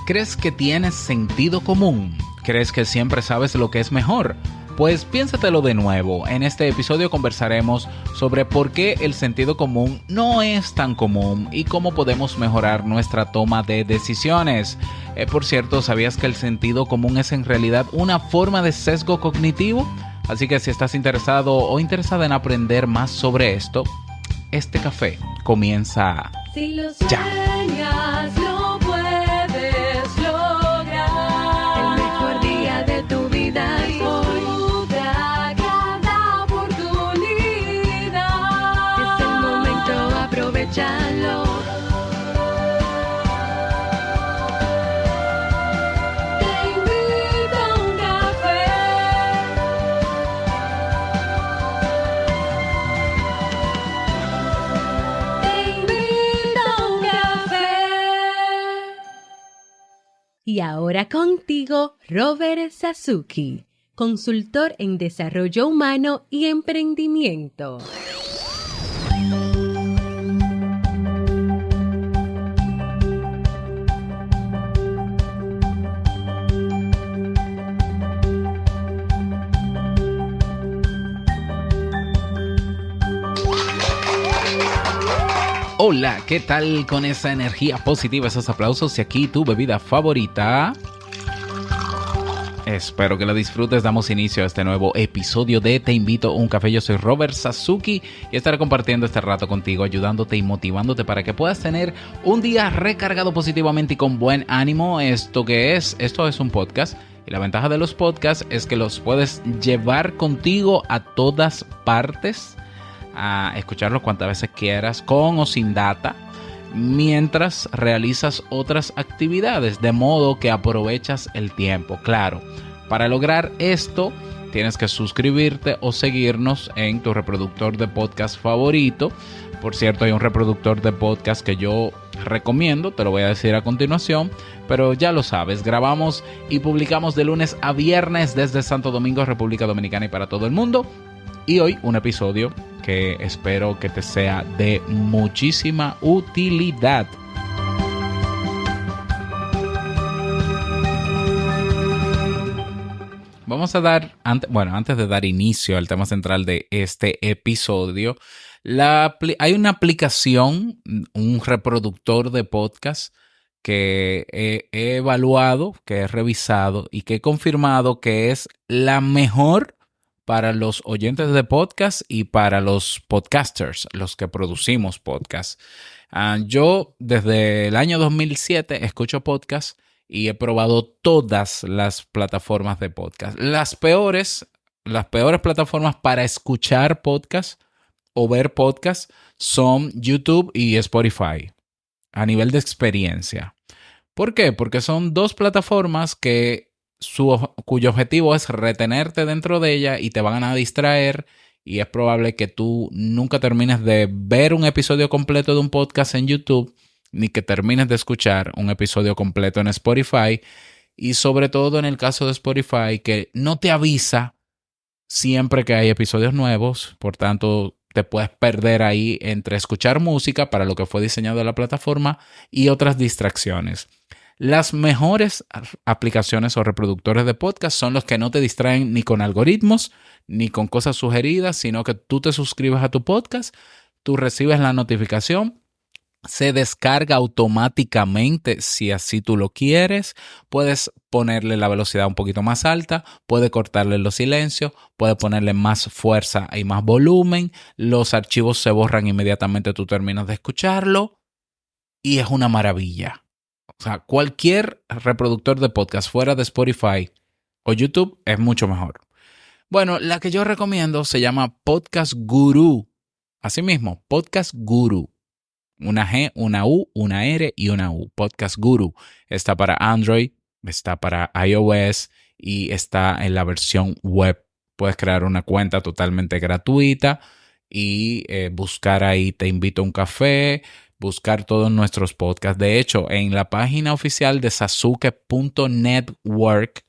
¿Crees que tienes sentido común? ¿Crees que siempre sabes lo que es mejor? Pues piénsatelo de nuevo. En este episodio conversaremos sobre por qué el sentido común no es tan común y cómo podemos mejorar nuestra toma de decisiones. Por cierto, ¿sabías que el sentido común es en realidad una forma de sesgo cognitivo? Así que si estás interesado o interesada en aprender más sobre esto, este café comienza si lo ya. Sueñas, lo puedes lograr. El mejor día de tu vida es hoy. Disfruta cada oportunidad. Es el momento, aprovechalo. Te invito a un café. Te invito a un café. Y ahora contigo, Robert Sasuki, consultor en desarrollo humano y emprendimiento. Hola, ¿qué tal con esa energía positiva, esos aplausos y aquí tu bebida favorita? Espero que la disfrutes. Damos inicio a este nuevo episodio de Te Invito a un Café. Yo soy Robert Sasuki y estaré compartiendo este rato contigo, ayudándote y motivándote para que puedas tener un día recargado positivamente y con buen ánimo. Esto es un podcast y la ventaja de los podcasts es que los puedes llevar contigo a todas partes, a escucharlos cuantas veces quieras, con o sin data, mientras realizas otras actividades, de modo que aprovechas el tiempo. Claro, para lograr esto tienes que suscribirte o seguirnos en tu reproductor de podcast favorito. Por cierto, hay un reproductor de podcast que yo recomiendo, te lo voy a decir a continuación, pero ya lo sabes, grabamos y publicamos de lunes a viernes desde Santo Domingo, República Dominicana y para todo el mundo. Y hoy un episodio que espero que te sea de muchísima utilidad. Vamos a dar, antes de dar inicio al tema central de este episodio, hay una aplicación, un reproductor de podcast que he evaluado, que he revisado y que he confirmado que es la mejor para los oyentes de podcast y para los podcasters, los que producimos podcast. Yo desde el año 2007 escucho podcast y he probado todas las plataformas de podcast. Las peores plataformas para escuchar podcast o ver podcast son YouTube y Spotify a nivel de experiencia. ¿Por qué? Porque son dos plataformas cuyo objetivo es retenerte dentro de ella y te van a distraer, y es probable que tú nunca termines de ver un episodio completo de un podcast en YouTube, ni que termines de escuchar un episodio completo en Spotify, y sobre todo en el caso de Spotify, que no te avisa siempre que hay episodios nuevos. Por tanto, te puedes perder ahí entre escuchar música, para lo que fue diseñado la plataforma, y otras distracciones. Las mejores aplicaciones o reproductores de podcast son los que no te distraen ni con algoritmos ni con cosas sugeridas, sino que tú te suscribes a tu podcast, tú recibes la notificación, se descarga automáticamente si así tú lo quieres. Puedes ponerle la velocidad un poquito más alta, puedes cortarle los silencios, puedes ponerle más fuerza y más volumen. Los archivos se borran inmediatamente tú terminas de escucharlo y es una maravilla. O sea, cualquier reproductor de podcast fuera de Spotify o YouTube es mucho mejor. Bueno, la que yo recomiendo se llama Podcast Guru. Así mismo, Podcast Guru. Una G, una U, una R y una U. Podcast Guru. Está para Android, está para iOS y está en la versión web. Puedes crear una cuenta totalmente gratuita y buscar ahí Te Invito a un Café, buscar todos nuestros podcasts. De hecho, en la página oficial de Sasuke.network,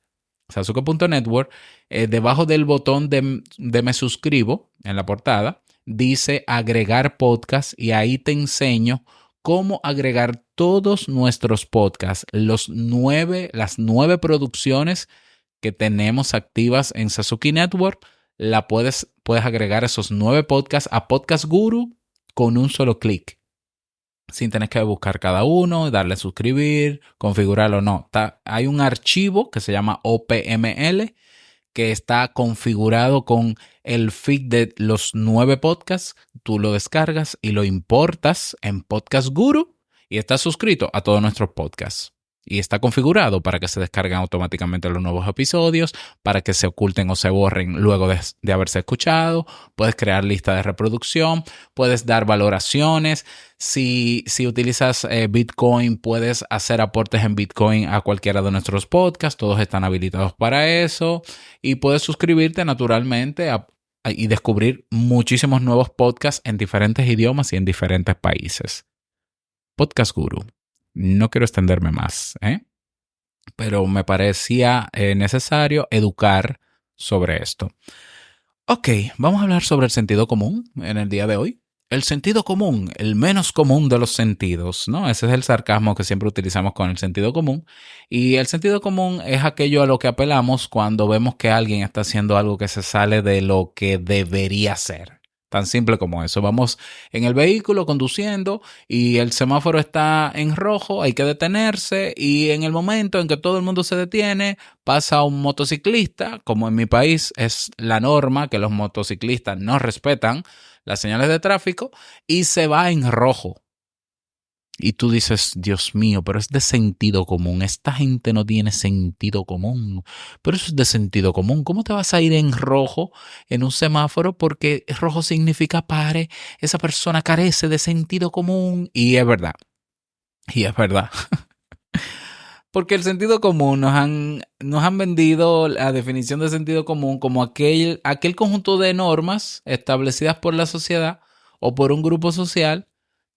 debajo del botón de me suscribo, en la portada, dice agregar podcast y ahí te enseño cómo agregar todos nuestros podcasts, las 9 producciones que tenemos activas en Sasuki Network, puedes agregar esos 9 podcasts a Podcast Guru con un solo clic, sin tener que buscar cada uno, darle a suscribir, configurarlo o no. Hay un archivo que se llama OPML que está configurado con el feed de los 9 podcasts. Tú lo descargas y lo importas en Podcast Guru y estás suscrito a todos nuestros podcasts. Y está configurado para que se descarguen automáticamente los nuevos episodios, para que se oculten o se borren luego de haberse escuchado. Puedes crear lista de reproducción, puedes dar valoraciones. Si utilizas Bitcoin, puedes hacer aportes en Bitcoin a cualquiera de nuestros podcasts. Todos están habilitados para eso. Y puedes suscribirte naturalmente y descubrir muchísimos nuevos podcasts en diferentes idiomas y en diferentes países. Podcast Guru. No quiero extenderme más, pero me parecía necesario educar sobre esto. Ok, vamos a hablar sobre el sentido común en el día de hoy. El sentido común, el menos común de los sentidos, ¿no? Ese es el sarcasmo que siempre utilizamos con el sentido común. Y el sentido común es aquello a lo que apelamos cuando vemos que alguien está haciendo algo que se sale de lo que debería ser. Tan simple como eso. Vamos en el vehículo conduciendo y el semáforo está en rojo, hay que detenerse y en el momento en que todo el mundo se detiene, pasa un motociclista, como en mi país es la norma que los motociclistas no respetan las señales de tráfico y se va en rojo. Y tú dices, Dios mío, pero es de sentido común. Esta gente no tiene sentido común. Pero eso es de sentido común. ¿Cómo te vas a ir en rojo en un semáforo? Porque rojo significa pare. Esa persona carece de sentido común. Y es verdad. Y es verdad. Porque el sentido común nos han vendido la definición de sentido común como aquel conjunto de normas establecidas por la sociedad o por un grupo social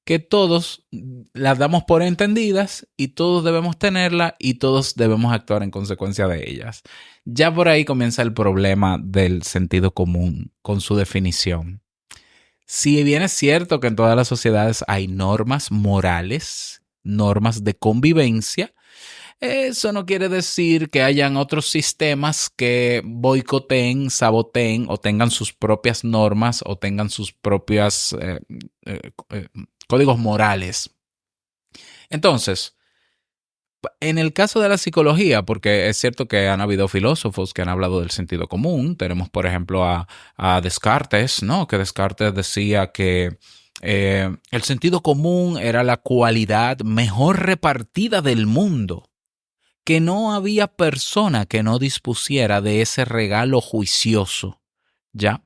que todos las damos por entendidas y todos debemos tenerla y todos debemos actuar en consecuencia de ellas. Ya por ahí comienza el problema del sentido común con su definición. Si bien es cierto que en todas las sociedades hay normas morales, normas de convivencia, eso no quiere decir que hayan otros sistemas que boicoteen, saboteen o tengan sus propias normas o tengan sus propias códigos morales. Entonces, en el caso de la psicología, porque es cierto que han habido filósofos que han hablado del sentido común, tenemos por ejemplo a Descartes, ¿no? Que Descartes decía que el sentido común era la cualidad mejor repartida del mundo, que no había persona que no dispusiera de ese regalo juicioso, ¿ya?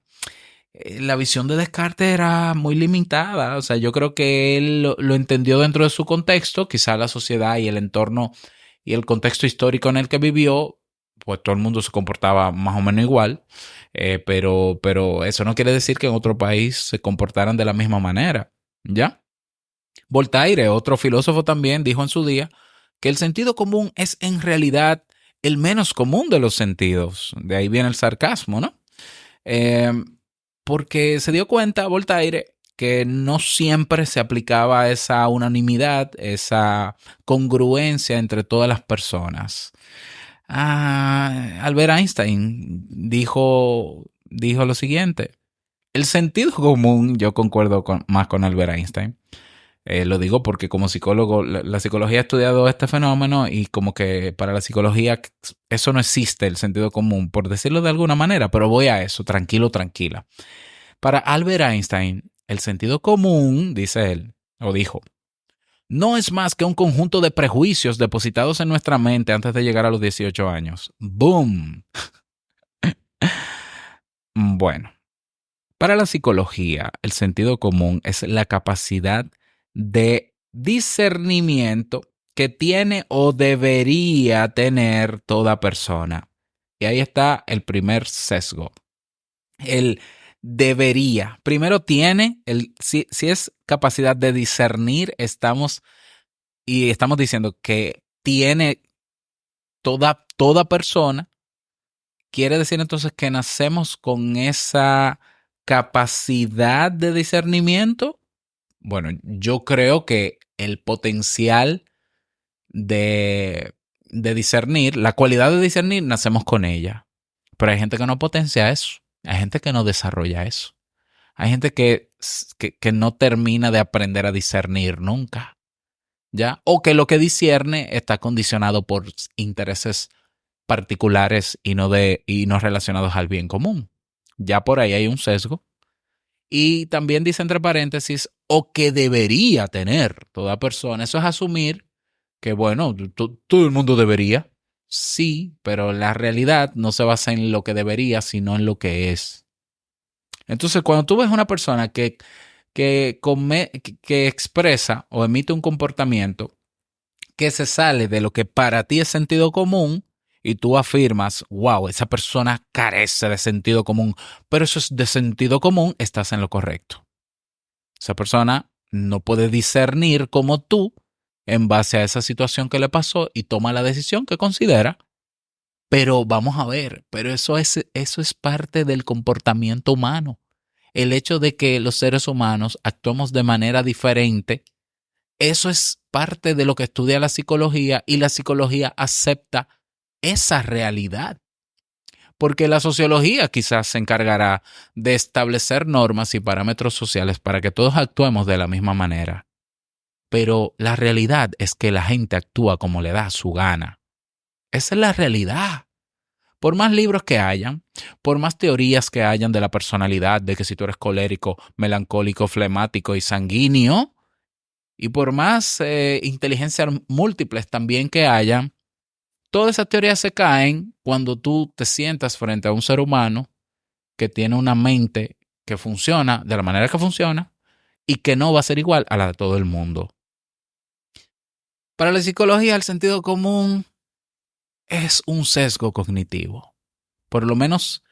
La visión de Descartes era muy limitada, o sea, yo creo que él lo entendió dentro de su contexto, quizá la sociedad y el entorno y el contexto histórico en el que vivió, pues todo el mundo se comportaba más o menos igual, pero eso no quiere decir que en otro país se comportaran de la misma manera, ¿ya? Voltaire, otro filósofo también, dijo en su día que el sentido común es en realidad el menos común de los sentidos, de ahí viene el sarcasmo, ¿no? Porque se dio cuenta Voltaire que no siempre se aplicaba esa unanimidad, esa congruencia entre todas las personas. Albert Einstein dijo lo siguiente. El sentido común, yo concuerdo más con Albert Einstein. Lo digo porque como psicólogo, la psicología ha estudiado este fenómeno y como que para la psicología eso no existe, el sentido común, por decirlo de alguna manera, pero voy a eso, tranquilo, tranquila. Para Albert Einstein, el sentido común, dice él, o dijo, no es más que un conjunto de prejuicios depositados en nuestra mente antes de llegar a los 18 años. ¡Boom! Bueno, para la psicología, el sentido común es la capacidad de discernimiento que tiene o debería tener toda persona. Y ahí está el primer sesgo. El debería. Primero tiene, si es capacidad de discernir, estamos diciendo que tiene toda persona. Quiere decir entonces que nacemos con esa capacidad de discernimiento. Bueno, yo creo que el potencial de discernir, la cualidad de discernir, nacemos con ella. Pero hay gente que no potencia eso. Hay gente que no desarrolla eso. Hay gente que no termina de aprender a discernir nunca, ¿ya? O que lo que discierne está condicionado por intereses particulares y no relacionados al bien común. Ya por ahí hay un sesgo. Y también dice entre paréntesis, o que debería tener toda persona. Eso es asumir que, bueno, todo el mundo debería. Sí, pero la realidad no se basa en lo que debería, sino en lo que es. Entonces, cuando tú ves una persona que expresa o emite un comportamiento que se sale de lo que para ti es sentido común y tú afirmas, wow, esa persona carece de sentido común, pero eso es de sentido común, estás en lo correcto. Esa persona no puede discernir como tú en base a esa situación que le pasó y toma la decisión que considera. Pero vamos a ver, pero eso es parte del comportamiento humano. El hecho de que los seres humanos actuamos de manera diferente, eso es parte de lo que estudia la psicología y la psicología acepta esa realidad. Porque la sociología quizás se encargará de establecer normas y parámetros sociales para que todos actuemos de la misma manera. Pero la realidad es que la gente actúa como le da su gana. Esa es la realidad. Por más libros que hayan, por más teorías que hayan de la personalidad, de que si tú eres colérico, melancólico, flemático y sanguíneo, y por más inteligencias múltiples también que hayan, todas esas teorías se caen cuando tú te sientas frente a un ser humano que tiene una mente que funciona de la manera que funciona y que no va a ser igual a la de todo el mundo. Para la psicología, el sentido común es un sesgo cognitivo. Por lo menos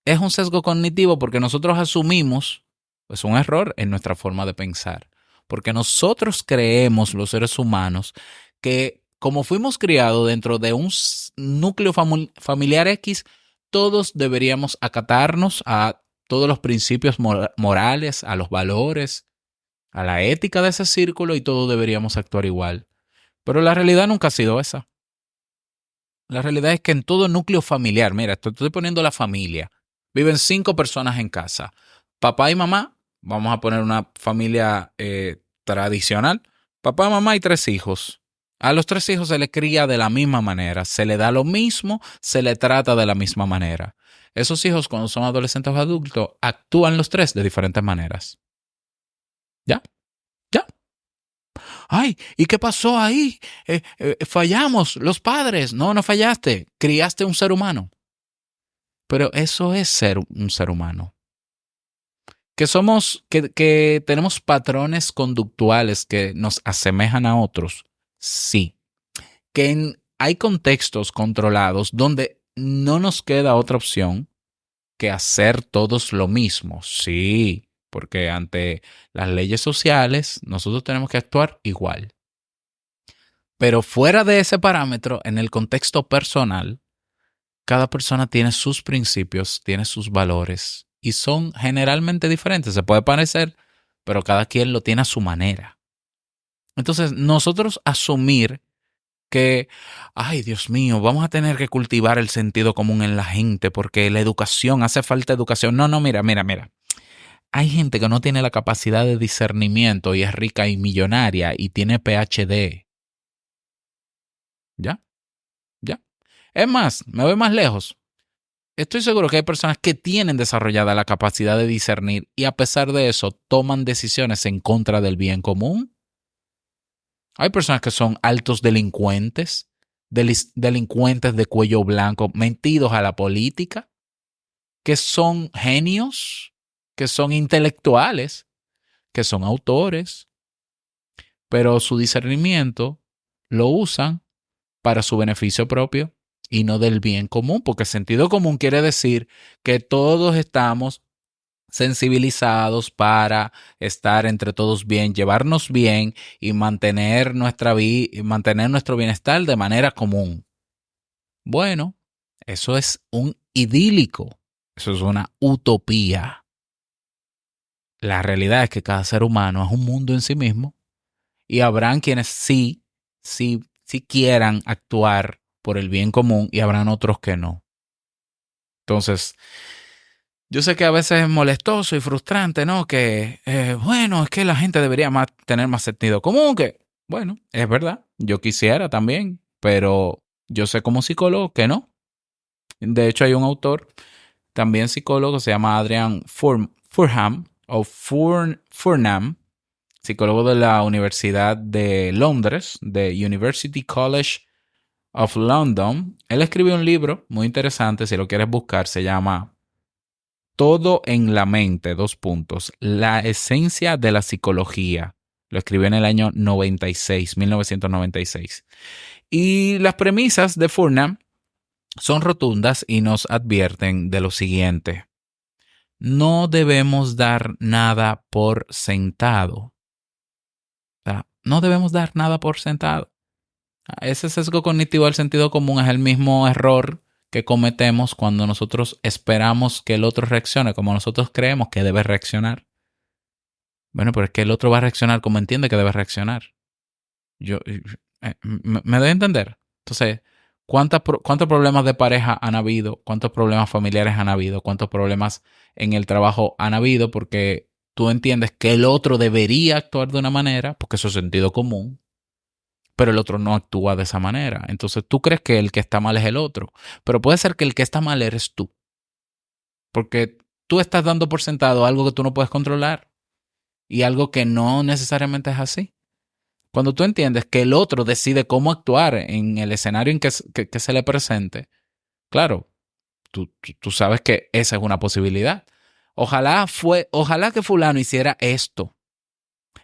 es un sesgo cognitivo porque nosotros asumimos, pues, un error en nuestra forma de pensar. Porque nosotros creemos, los seres humanos, que como fuimos criados dentro de un núcleo familiar X, todos deberíamos acatarnos a todos los principios morales, a los valores, a la ética de ese círculo y todos deberíamos actuar igual. Pero la realidad nunca ha sido esa. La realidad es que en todo núcleo familiar, mira, estoy poniendo la familia, viven 5 personas en casa. Papá y mamá, vamos a poner una familia tradicional, papá, mamá y 3 hijos. A los 3 hijos se les cría de la misma manera, se les da lo mismo, se les trata de la misma manera. Esos hijos, cuando son adolescentes o adultos, actúan los 3 de diferentes maneras. ¿Ya? ¿Ya? Ay, ¿y qué pasó ahí? Fallamos los padres. No, no fallaste. Criaste un ser humano. Pero eso es ser un ser humano. Que tenemos patrones conductuales que nos asemejan a otros. Sí. Hay contextos controlados donde no nos queda otra opción que hacer todos lo mismo. Sí, porque ante las leyes sociales nosotros tenemos que actuar igual. Pero fuera de ese parámetro, en el contexto personal, cada persona tiene sus principios, tiene sus valores y son generalmente diferentes. Se puede parecer, pero cada quien lo tiene a su manera. Entonces, nosotros asumir que, ay, Dios mío, vamos a tener que cultivar el sentido común en la gente porque la educación, hace falta educación. No, mira. Hay gente que no tiene la capacidad de discernimiento y es rica y millonaria y tiene PhD. ¿Ya? Es más, me voy más lejos. Estoy seguro que hay personas que tienen desarrollada la capacidad de discernir y a pesar de eso toman decisiones en contra del bien común. Hay personas que son altos delincuentes, delincuentes de cuello blanco, metidos a la política, que son genios, que son intelectuales, que son autores, pero su discernimiento lo usan para su beneficio propio y no del bien común, porque sentido común quiere decir que todos estamos sensibilizados para estar entre todos bien, llevarnos bien y mantener mantener nuestro bienestar de manera común. Bueno, eso es un idílico, eso es una utopía. La realidad es que cada ser humano es un mundo en sí mismo Y habrán quienes sí quieran actuar por el bien común y habrán otros que no. Entonces, yo sé que a veces es molestoso y frustrante, ¿no? Que, bueno, es que la gente debería tener más sentido común, que, bueno, es verdad, yo quisiera también, pero yo sé como psicólogo que no. De hecho, hay un autor, también psicólogo, se llama Adrian Furnham, Furnham, psicólogo de la Universidad de Londres, de University College of London. Él escribió un libro muy interesante, si lo quieres buscar, se llama Todo en la mente, la esencia de la psicología. Lo escribió en el año 1996. Y las premisas de Furnham son rotundas y nos advierten de lo siguiente. No debemos dar nada por sentado. O sea, no debemos dar nada por sentado. Ese sesgo cognitivo del sentido común es el mismo error que cometemos cuando nosotros esperamos que el otro reaccione como nosotros creemos que debe reaccionar. Bueno, pero es que el otro va a reaccionar como entiende que debe reaccionar. ¿Me doy a entender? Entonces, ¿cuántos problemas de pareja han habido? ¿Cuántos problemas familiares han habido? ¿Cuántos problemas en el trabajo han habido? Porque tú entiendes que el otro debería actuar de una manera, porque eso es sentido común, pero el otro no actúa de esa manera. Entonces tú crees que el que está mal es el otro, pero puede ser que el que está mal eres tú, porque tú estás dando por sentado algo que tú no puedes controlar y algo que no necesariamente es así. Cuando tú entiendes que el otro decide cómo actuar en el escenario en que se le presente, claro, tú sabes que esa es una posibilidad. Ojalá que fulano hiciera esto,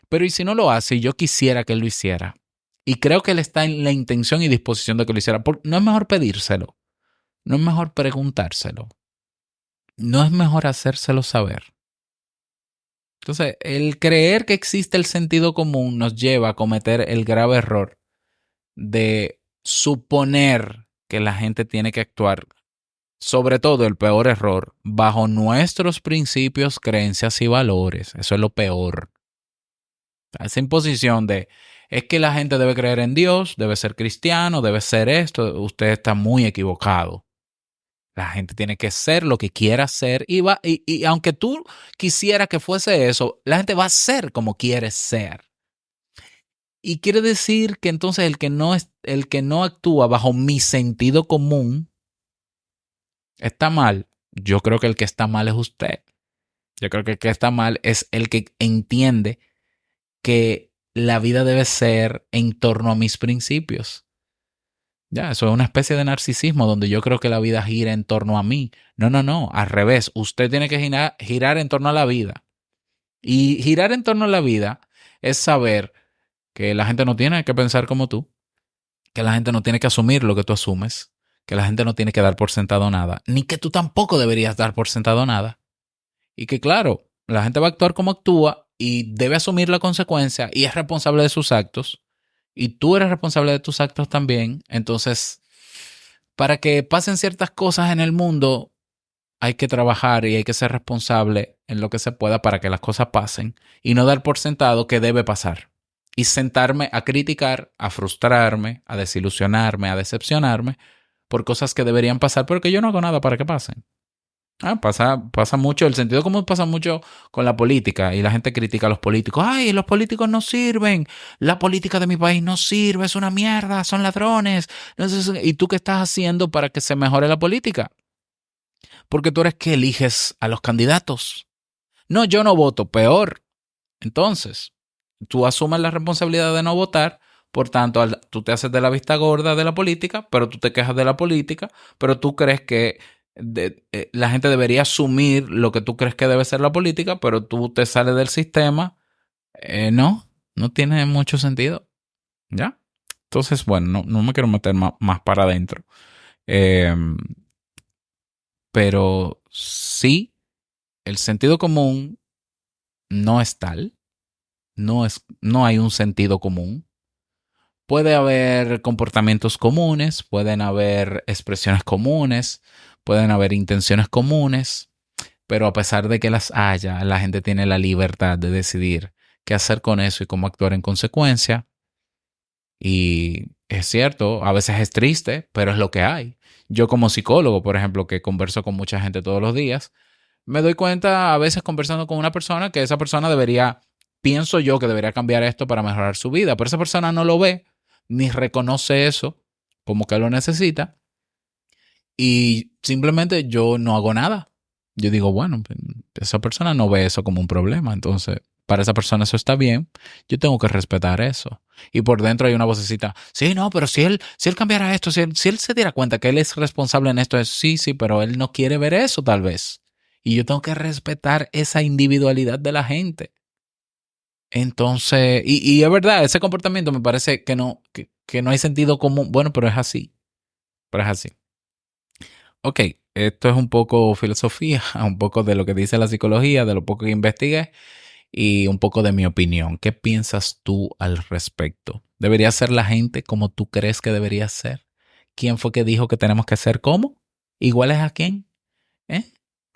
pero ¿y si no lo hace? Y yo quisiera que él lo hiciera. Y creo que él está en la intención y disposición de que lo hiciera. No es mejor pedírselo. No es mejor preguntárselo. No es mejor hacérselo saber. Entonces, el creer que existe el sentido común nos lleva a cometer el grave error de suponer que la gente tiene que actuar, sobre todo el peor error, bajo nuestros principios, creencias y valores. Eso es lo peor. Esa imposición de es que la gente debe creer en Dios, debe ser cristiano, debe ser esto, usted está muy equivocado. La gente tiene que ser lo que quiera ser y aunque tú quisieras que fuese eso, la gente va a ser como quiere ser. Y quiere decir que entonces el que no actúa bajo mi sentido común está mal. Yo creo que el que está mal es usted. Yo creo que el que está mal es el que entiende que la vida debe ser en torno a mis principios. Ya, eso es una especie de narcisismo donde yo creo que la vida gira en torno a mí. No, al revés. Usted tiene que girar en torno a la vida. Y girar en torno a la vida es saber que la gente no tiene que pensar como tú, que la gente no tiene que asumir lo que tú asumes, que la gente no tiene que dar por sentado nada, ni que tú tampoco deberías dar por sentado nada. Y que claro, la gente va a actuar como actúa y debe asumir la consecuencia y es responsable de sus actos. Y tú eres responsable de tus actos también. Entonces, para que pasen ciertas cosas en el mundo, hay que trabajar y hay que ser responsable en lo que se pueda para que las cosas pasen y no dar por sentado que debe pasar. Y sentarme a criticar, a frustrarme, a desilusionarme, a decepcionarme por cosas que deberían pasar, pero que yo no hago nada para que pasen. Pasa mucho, el sentido común pasa mucho con la política y la gente critica a los políticos. Ay, los políticos no sirven, la política de mi país no sirve, es una mierda, son ladrones. ¿Y tú qué estás haciendo para que se mejore la política? Porque tú eres que eliges a los candidatos. No, yo no voto, peor. Entonces, tú asumes la responsabilidad de no votar, por tanto, tú te haces de la vista gorda de la política, pero tú te quejas de la política, pero tú crees que la gente debería asumir lo que tú crees que debe ser la política, pero tú te sales del sistema. No tiene mucho sentido. ¿Ya? Entonces, bueno, no me quiero meter más para adentro. Pero sí, el sentido común no es tal. No hay un sentido común. Puede haber comportamientos comunes, pueden haber expresiones comunes, pueden haber intenciones comunes, pero a pesar de que las haya, la gente tiene la libertad de decidir qué hacer con eso y cómo actuar en consecuencia. Y es cierto, a veces es triste, pero es lo que hay. Yo como psicólogo, por ejemplo, que converso con mucha gente todos los días, me doy cuenta a veces conversando con una persona que esa persona debería, pienso yo que debería cambiar esto para mejorar su vida, pero esa persona no lo ve ni reconoce eso como que lo necesita y simplemente yo no hago nada. Yo digo, bueno, esa persona no ve eso como un problema, entonces para esa persona eso está bien, yo tengo que respetar eso. Y por dentro hay una vocecita, sí, no, pero si él cambiara esto, si él se diera cuenta que él es responsable en esto, sí, sí, pero él no quiere ver eso tal vez. Y yo tengo que respetar esa individualidad de la gente. Entonces, y es verdad, ese comportamiento me parece que no hay sentido común. Bueno, pero es así. Pero es así. Ok, esto es un poco filosofía, un poco de lo que dice la psicología, de lo poco que investigué y un poco de mi opinión. ¿Qué piensas tú al respecto? ¿Debería ser la gente como tú crees que debería ser? ¿Quién fue que dijo que tenemos que ser cómo? ¿Iguales a quién? ¿Eh?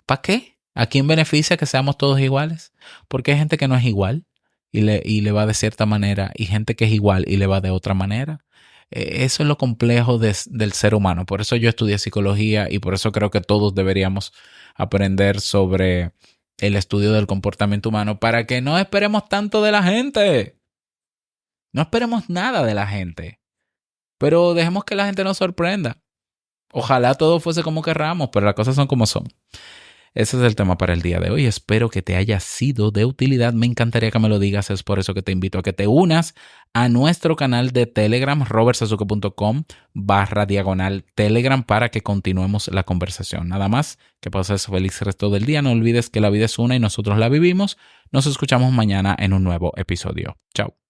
¿Para qué? ¿A quién beneficia que seamos todos iguales? Porque hay gente que no es igual y le va de cierta manera y gente que es igual y le va de otra manera. Eso es lo complejo del ser humano. Por eso yo estudié psicología y por eso creo que todos deberíamos aprender sobre el estudio del comportamiento humano para que no esperemos tanto de la gente. No esperemos nada de la gente, pero dejemos que la gente nos sorprenda. Ojalá todo fuese como querramos, pero las cosas son como son. Ese es el tema para el día de hoy. Espero que te haya sido de utilidad. Me encantaría que me lo digas. Es por eso que te invito a que te unas a nuestro canal de Telegram, robertsazuke.com/Telegram para que continuemos la conversación. Nada más, que pases feliz resto del día. No olvides que la vida es una y nosotros la vivimos. Nos escuchamos mañana en un nuevo episodio. Chao.